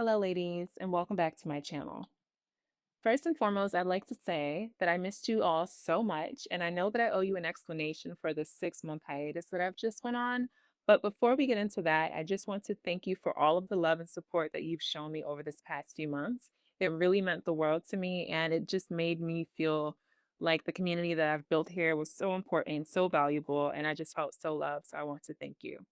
Hello, ladies, and welcome back to my channel. First and foremost, I'd like to say that I missed you all so much, and I know that I owe you an explanation for the 6-month hiatus that I've just went on. But before we get into that, I just want to thank you for all of the love and support that you've shown me over this past few months. It really meant the world to me, and it just made me feel like the community that I've built here was so important and so valuable, and I just felt so loved. So I want to thank you.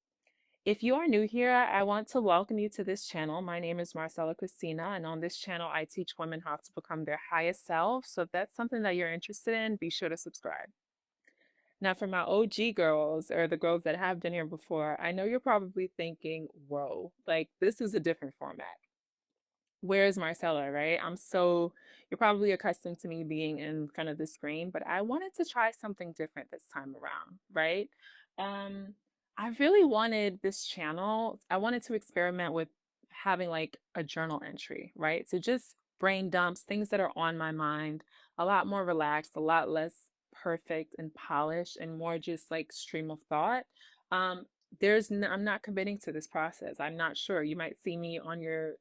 If you are new here, I want to welcome you to this channel. My name is Marcela Christina, and on this channel, I teach women how to become their highest self. So if that's something that you're interested in, be sure to subscribe. Now, for my OG girls or the girls that have been here before, I know you're probably thinking, whoa, like this is a different format. Where's Marcella, right? You're probably accustomed to me being in front of the screen, but I wanted to try something different this time around, right? Um, I really wanted this channel, I wanted to experiment with having like a journal entry, right? So just brain dumps, things that are on my mind, a lot more relaxed, a lot less perfect and polished, and more just like stream of thought. Um, I'm not committing to this process. I'm not sure. You might see me on your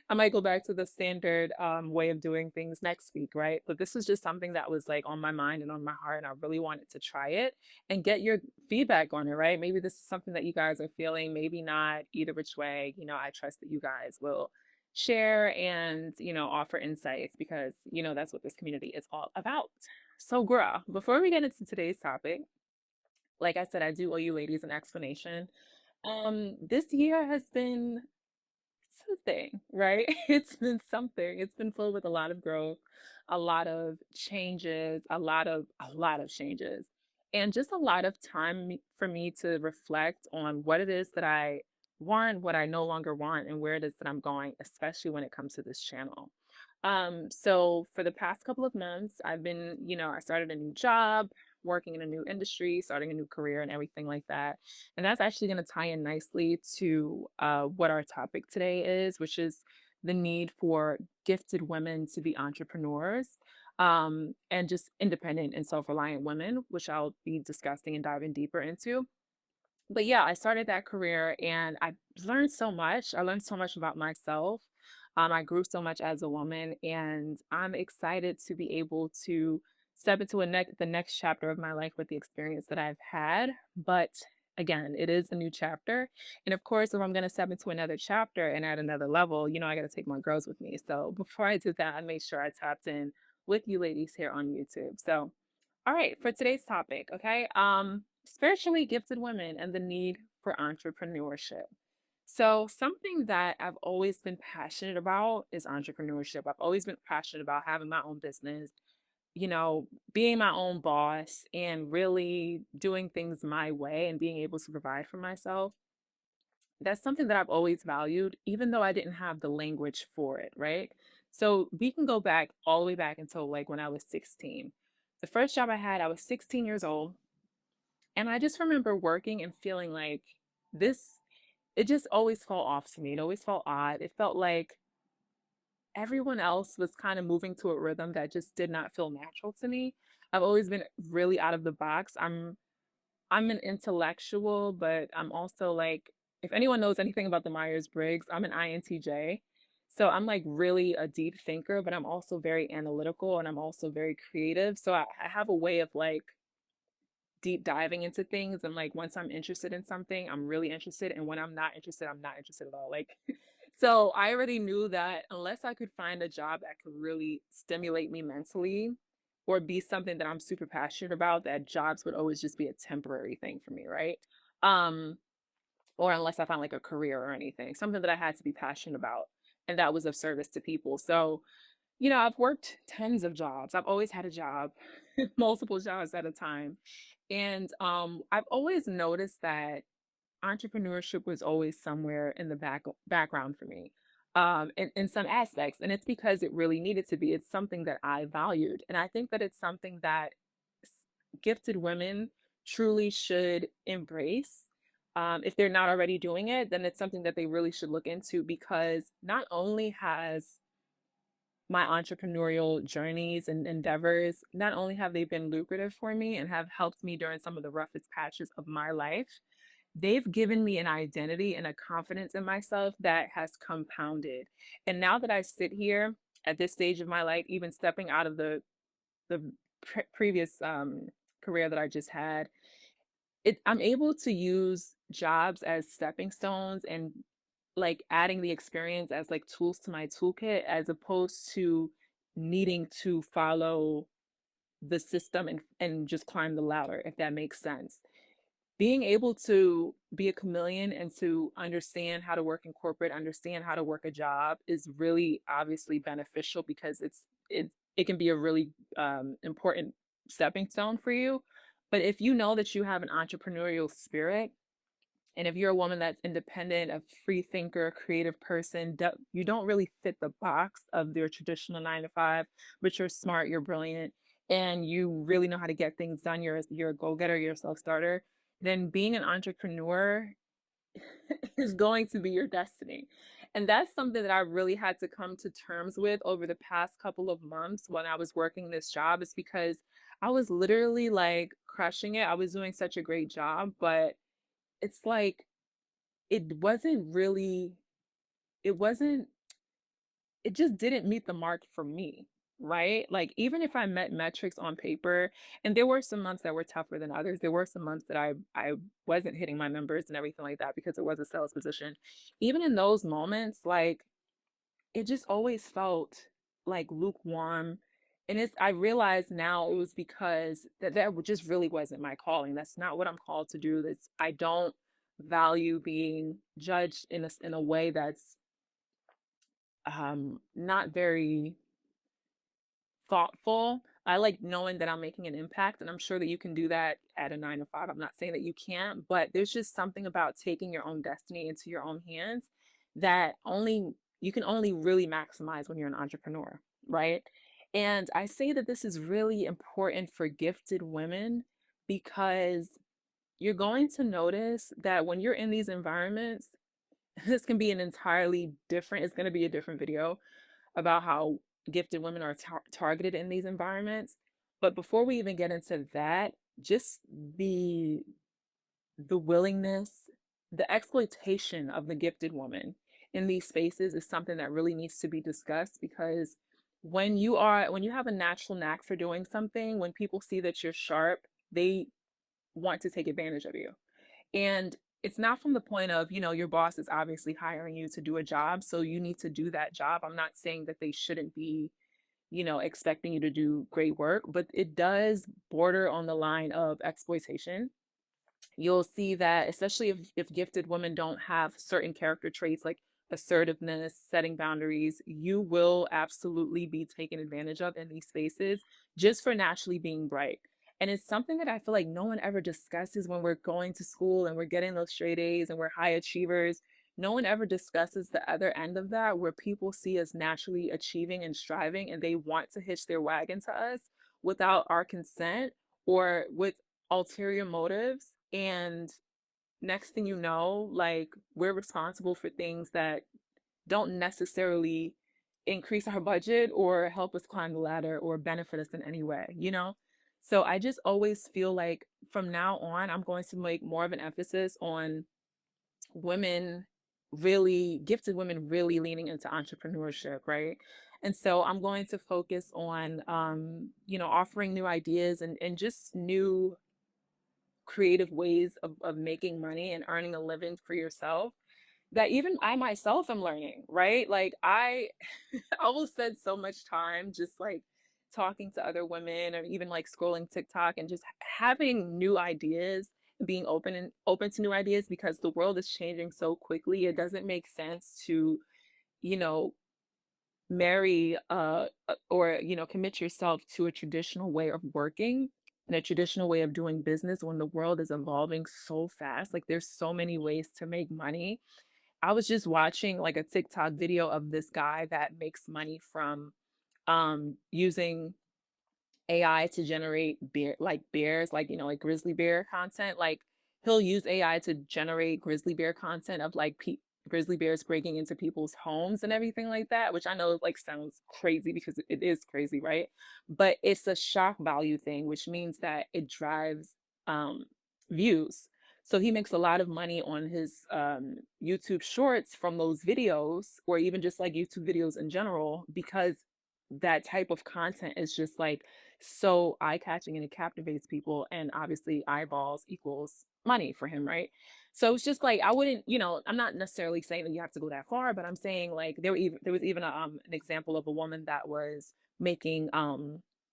I might go back to the standard way of doing things next week, right? But this was just something that was like on my mind and on my heart, and I really wanted to try it and get your feedback on it, right? Maybe this is something that you guys are feeling, maybe not, either which way. I trust that you guys will share and, offer insights because, that's what this community is all about. So, girl, before we get into today's topic, like I said, I do owe you ladies an explanation. This year has been something, right? It's been something. It's been filled with a lot of growth, a lot of changes, a lot of changes, and just a lot of time for me to reflect on what it is that I want, what I no longer want, and where it is that I'm going, especially when it comes to this channel. So for the past couple of months, I started a new job, working in a new industry, starting a new career and everything like that. And that's actually going to tie in nicely to what our topic today is, which is the need for gifted women to be entrepreneurs and just independent and self reliant women, which I'll be discussing and diving deeper into. But yeah, I started that career and I learned so much. I learned so much about myself. I grew so much as a woman, and I'm excited to be able to step into the next chapter of my life with the experience that I've had. But again, it is a new chapter. And of course, if I'm going to step into another chapter and at another level, I got to take my girls with me. So before I did that, I made sure I tapped in with you ladies here on YouTube. So all right, for today's topic, okay? Spiritually gifted women and the need for entrepreneurship. So, something that I've always been passionate about is entrepreneurship. I've always been passionate about having my own business, you know, being my own boss and really doing things my way and being able to provide for myself. That's something that I've always valued, even though I didn't have the language for it, right? So we can go back all the way back until like when I was 16. The first job I had, I was 16 years old. And I just remember working and feeling like this, it just always felt off to me. It always felt odd. It felt like everyone else was kind of moving to a rhythm that just did not feel natural to me. I've always been really out of the box. I'm an intellectual, but I'm also like, if anyone knows anything about the Myers-Briggs, I'm an INTJ. So I'm like really a deep thinker, but I'm also very analytical and I'm also very creative. So I have a way of like deep diving into things. And like once I'm interested in something, I'm really interested. And when I'm not interested, I'm not interested at all. Like, so I already knew that unless I could find a job that could really stimulate me mentally or be something that I'm super passionate about, that jobs would always just be a temporary thing for me, right? Um, or unless I found like a career or anything, something that I had to be passionate about and that was of service to people. So, I've worked tons of jobs. I've always had a job, multiple jobs at a time. And I've always noticed that entrepreneurship was always somewhere in the background for me, in some aspects. And it's because it really needed to be. It's something that I valued. And I think that it's something that s- gifted women truly should embrace. If they're not already doing it, then it's something that they really should look into because not only has my entrepreneurial journeys and endeavors, not only have they been lucrative for me and have helped me during some of the roughest patches of my life, they've given me an identity and a confidence in myself that has compounded. And now that I sit here at this stage of my life, even stepping out of the previous career that I just had, I'm able to use jobs as stepping stones and like adding the experience as like tools to my toolkit as opposed to needing to follow the system and just climb the ladder, if that makes sense. Being able to be a chameleon and to understand how to work in corporate, understand how to work a job is really obviously beneficial because it can be a really important stepping stone for you. But if you know that you have an entrepreneurial spirit, and if you're a woman that's independent, a free thinker, creative person, you don't really fit the box of your traditional 9 to 5, but you're smart, you're brilliant, and you really know how to get things done. You're a go-getter, you're a self-starter. Then being an entrepreneur is going to be your destiny. And that's something that I really had to come to terms with over the past couple of months when I was working this job, is because I was literally like crushing it. I was doing such a great job, but it's like it wasn't really it wasn't it just didn't meet the mark for me, right? Like, even if I met metrics on paper, and there were some months that were tougher than others, there were some months that I wasn't hitting my numbers and everything like that because it was a sales position. Even in those moments, like, it just always felt like lukewarm. And I realize now it was because that just really wasn't my calling. That's not what I'm called to do. I don't value being judged in a way that's not very thoughtful. I like knowing that I'm making an impact, and I'm sure that you can do that at a 9 to 5. I'm not saying that you can't, but there's just something about taking your own destiny into your own hands that only you can only really maximize when you're an entrepreneur, right? And I say that this is really important for gifted women because you're going to notice that when you're in these environments, this can be an entirely different, it's going to be a different video about how gifted women are targeted in these environments. But before we even get into that, just the willingness, the exploitation of the gifted woman in these spaces is something that really needs to be discussed because when you have a natural knack for doing something, when people see that you're sharp, they want to take advantage of you. And it's not from the point of, your boss is obviously hiring you to do a job, so you need to do that job. I'm not saying that they shouldn't be, expecting you to do great work, but it does border on the line of exploitation. You'll see that, especially if gifted women don't have certain character traits like assertiveness, setting boundaries, you will absolutely be taken advantage of in these spaces just for naturally being bright. And it's something that I feel like no one ever discusses when we're going to school and we're getting those straight A's and we're high achievers. No one ever discusses the other end of that, where people see us naturally achieving and striving and they want to hitch their wagon to us without our consent or with ulterior motives. And next thing you know, like, we're responsible for things that don't necessarily increase our budget or help us climb the ladder or benefit us in any way? So I just always feel like from now on, I'm going to make more of an emphasis on women gifted women really leaning into entrepreneurship, right? And so I'm going to focus on offering new ideas and just new creative ways of making money and earning a living for yourself that even I myself am learning, right? Like, I will spend so much time just like talking to other women or even like scrolling TikTok and just having new ideas, being open to new ideas because the world is changing so quickly. It doesn't make sense to, you know, marry or commit yourself to a traditional way of working and a traditional way of doing business when the world is evolving so fast. Like, there's so many ways to make money. I was just watching like a TikTok video of this guy that makes money from using AI to generate bears, like, like grizzly bear content. Like, he'll use AI to generate grizzly bear content of like grizzly bears breaking into people's homes and everything like that, which I know like sounds crazy because it is crazy, right? But it's a shock value thing, which means that it drives um views. So he makes a lot of money on his YouTube shorts from those videos, or even just like YouTube videos in general, because that type of content is just like so eye-catching and it captivates people. And obviously, eyeballs equals money for him, right? So it's just like I wouldn't, I'm not necessarily saying that you have to go that far, but I'm saying like there was even an example of a woman that was making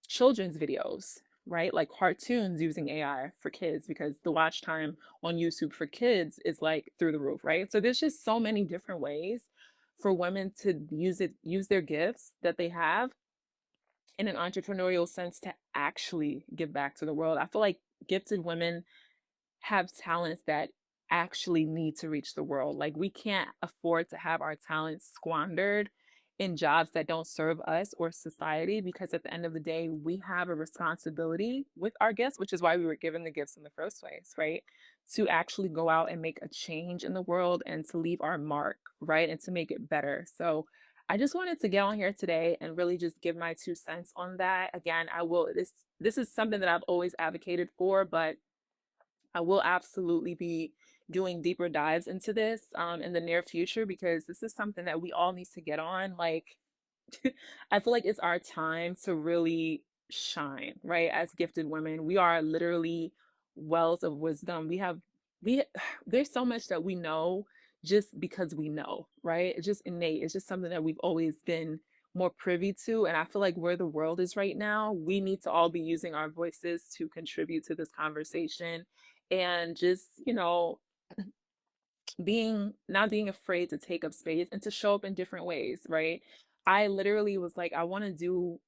children's videos, right? Like cartoons using AI for kids because the watch time on YouTube for kids is like through the roof, right? So there's just so many different ways for women to use their gifts that they have in an entrepreneurial sense to actually give back to the world. I feel like gifted women have talents that actually need to reach the world. Like we can't afford to have our talents squandered in jobs that don't serve us or society, because at the end of the day, we have a responsibility with our gifts, which is why we were given the gifts in the first place, right? To actually go out and make a change in the world and to leave our mark, right? And to make it better. So I just wanted to get on here today and really just give my 2 cents on that. Again, this is something that I've always advocated for, but I will absolutely be doing deeper dives into this in the near future, because this is something that we all need to get on. Like, I feel like it's our time to really shine, right? As gifted women, we are literally wells of wisdom. We there's so much that we know just because we know, right? It's just innate. It's just something that we've always been more privy to. And I feel like where the world is right now, we need to all be using our voices to contribute to this conversation and just, being not being afraid to take up space and to show up in different ways, right? I literally was like, I want to do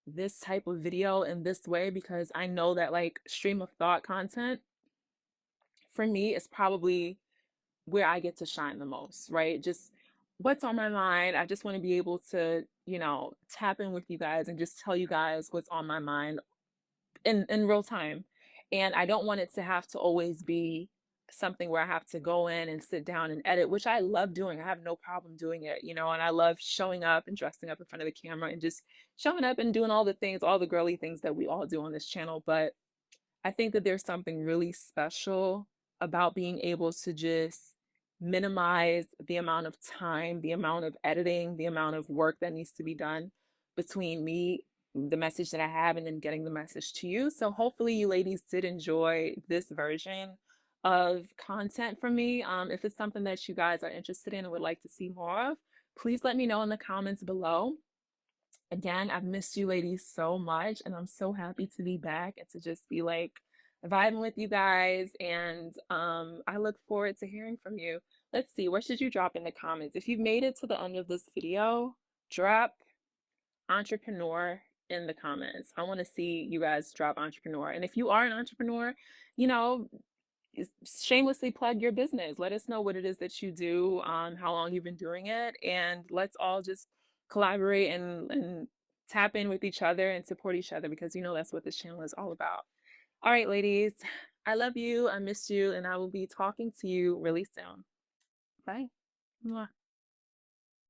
this type of video in this way because I know that like stream of thought content for me is probably where I get to shine the most, right? Just what's on my mind. I just want to be able to, tap in with you guys and just tell you guys what's on my mind in real time. And I don't want it to have to always be something where I have to go in and sit down and edit, which I love doing. I have no problem doing it, and I love showing up and dressing up in front of the camera and just showing up and doing all the things, all the girly things that we all do on this channel. But I think that there's something really special about being able to just minimize the amount of time, the amount of editing, the amount of work that needs to be done between me, the message that I have, and then getting the message to you. So hopefully you ladies did enjoy this version of content from me. If it's something that you guys are interested in and would like to see more of, please let me know in the comments below. Again, I've missed you ladies so much, and I'm so happy to be back and to just be like vibing with you guys. And I look forward to hearing from you. Let's see, what should you drop in the comments? If you've made it to the end of this video, drop entrepreneur in the comments. I want to see you guys drop entrepreneur. And if you are an entrepreneur, you know, shamelessly plug your business. Let us know what it is that you do, how long you've been doing it, and let's all just collaborate and tap in with each other and support each other, because that's what this channel is all about. All right, ladies, I love you. I miss you, and I will be talking to you really soon. Bye. Mwah.